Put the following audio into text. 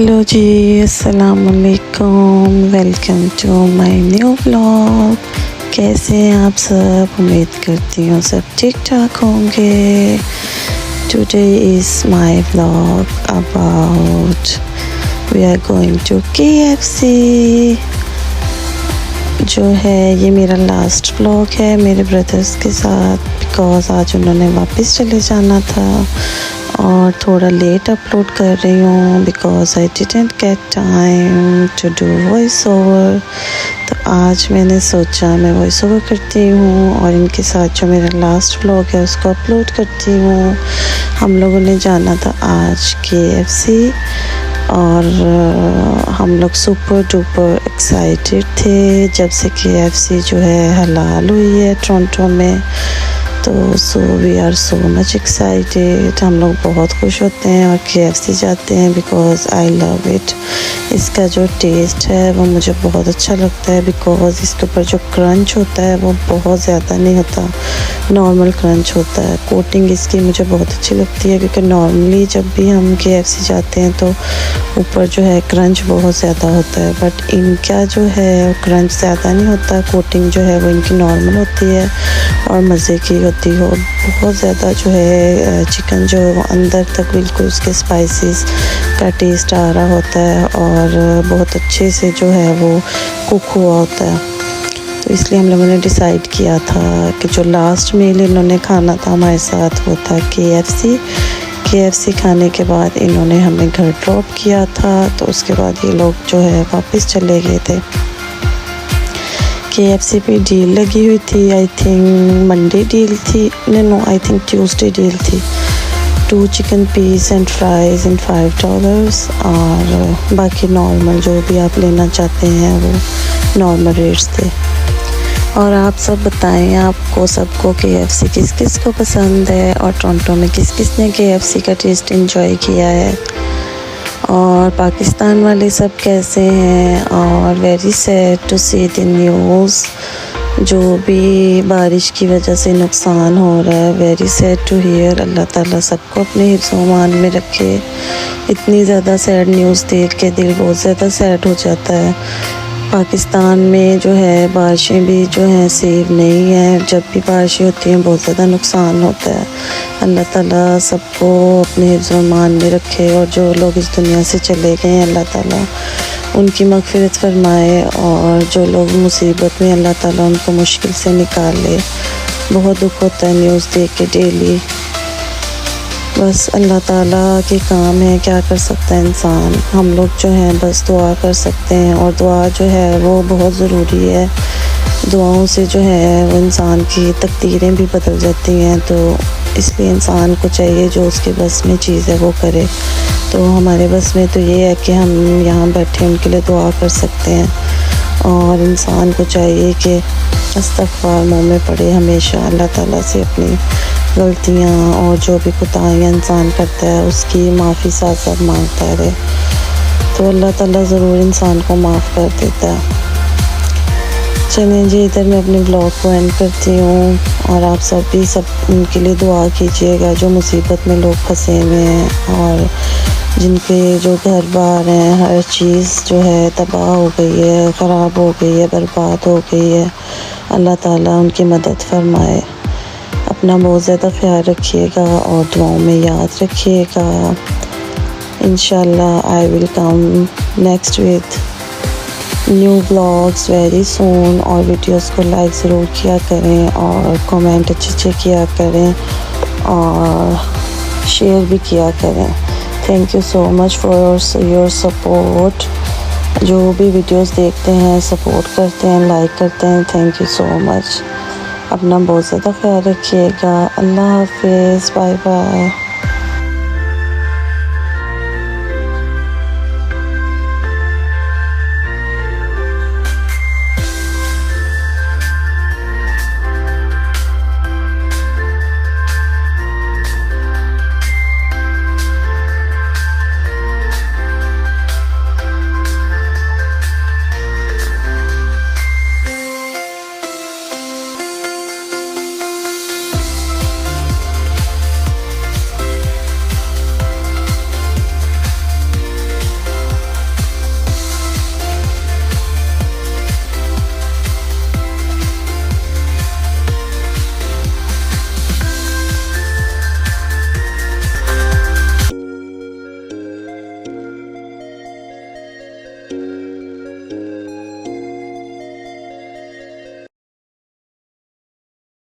Hello ji, अस्सलाम वालेकुम। Welcome to my new vlog. कैसे हैं आप सब? उम्मीद करती हूँ सब ठीक ठाक होंगे। Today is my vlog about we are going to KFC। जो है ये मेरा लास्ट व्लॉग है मेरे ब्रदर्स के साथ, बिकॉज़ आज उन्होंने वापस चले जाना था और थोड़ा लेट अपलोड कर रही हूँ because I didn't get time to do voice over. तो आज मैंने सोचा मैं वॉइस ओवर करती हूँ और इनके साथ जो मेरा लास्ट व्लॉग है उसको अपलोड करती हूँ। हम लोगों ने जाना था आज KFC और हम लोग सुपर डुपर एक्साइटेड थे जब से KFC जो है हलाल हुई है टोरंटो में। तो so we are so much excited. हम लोग बहुत खुश होते हैं और KFC जाते हैं बिकॉज़ आई लव इट। इसका जो टेस्ट है वो मुझे बहुत अच्छा लगता है बिकॉज़ इसके ऊपर जो क्रंच होता है वो बहुत ज़्यादा नहीं होता, नॉर्मल क्रंच होता है। कोटिंग इसकी मुझे बहुत अच्छी लगती है क्योंकि नॉर्मली जब भी हम KFC जाते हैं तो ऊपर जो है क्रंच बहुत ज़्यादा होता है, बट इनका जो है क्रंच ज़्यादा नहीं होता। कोटिंग जो है वो इनकी नॉर्मल होती है और मज़े की होती हो। बहुत ज़्यादा जो है चिकन जो है वो अंदर तक बिल्कुल उसके स्पाइसेस का टेस्ट आ रहा होता है और बहुत अच्छे से जो है वो कुक हुआ होता है। तो इसलिए हम लोगों ने डिसाइड किया था कि जो लास्ट मील इन्होंने खाना था हमारे साथ वो था KFC खाने के बाद इन्होंने हमें घर ड्रॉप किया था। तो उसके बाद ये लोग जो है वापस चले गए थे। KFC पे डील लगी हुई थी, आई थिंक मंडे डील थी, no I think Tuesday deal थी। 2 chicken piece and fries in $5 और बाकी नॉर्मल जो भी आप लेना चाहते हैं वो नॉर्मल रेट्स थे। और आप सब बताएं आपको सबको KFC किस किस को पसंद है और टोरंटो में किस किस ने KFC का टेस्ट एंजॉय किया है और पाकिस्तान वाले सब कैसे हैं। और very sad to see the news, जो भी बारिश की वजह से नुकसान हो रहा है, वेरी सैड टू हियर। अल्लाह ताला सबको अपने हिफ्ज़-ओ-अमान में रखे। इतनी ज़्यादा सैड न्यूज़ देख के दिल बहुत ज़्यादा सैड हो जाता है। पाकिस्तान में जो है बारिशें भी जो हैं सेव नहीं है, जब भी बारिशें होती हैं बहुत ज़्यादा नुकसान होता है। अल्लाह ताला सबको अपने हिफ्ज़-ओ-अमान में रखे और जो लोग इस दुनिया से चले गए हैं अल्लाह ताला उनकी मग़फ़िरत फरमाए और जो लोग मुसीबत में अल्लाह ताला उनको मुश्किल से निकाल ले। बहुत दुख होता है न्यूज़ देख के डेली। बस अल्लाह ताला के काम है, क्या कर सकता है इंसान। हम लोग जो हैं बस दुआ कर सकते हैं और दुआ जो है वो बहुत ज़रूरी है। दुआओं से जो है वो इंसान की तकदीरें भी बदल जाती हैं। तो इसलिए इंसान को चाहिए जो उसके बस में चीज़ है वो करे। तो हमारे बस में तो ये है कि हम यहाँ बैठे उनके लिए दुआ कर सकते हैं और इंसान को चाहिए कि इस्तग़फ़ार मुँह में पड़े हमेशा, अल्लाह ताला से अपनी गलतियाँ और जो भी कोताहियाँ इंसान करता है उसकी माफ़ी साथ साथ मांगता रहे तो अल्लाह ताला ज़रूर इंसान को माफ़ कर देता है। चलें जी, इधर मैं अपने ब्लॉग को एंड करती हूँ और आप सब भी सब उनके लिए दुआ कीजिएगा जो मुसीबत में लोग फंसे हुए हैं और जिनके जो घर बार हैं, हर चीज़ जो है तबाह हो गई है, ख़राब हो गई है, बर्बाद हो गई है। अल्लाह ताला उनकी मदद फरमाए। अपना बहुत ज़्यादा ख्याल रखिएगा और दुआओं में याद रखिएगा। इंशाल्लाह I will come next with new blogs very soon. और वीडियोस को लाइक ज़रूर किया करें और कमेंट अच्छे किया करें और शेयर भी किया करें। Thank you so much for your support. जो भी वीडियोस देखते हैं, सपोर्ट करते हैं, लाइक करते हैं, थैंक यू सो मच। अपना बहुत ज़्यादा ख्याल रखिएगा। अल्लाह हाफ़िज़, बाय बाय।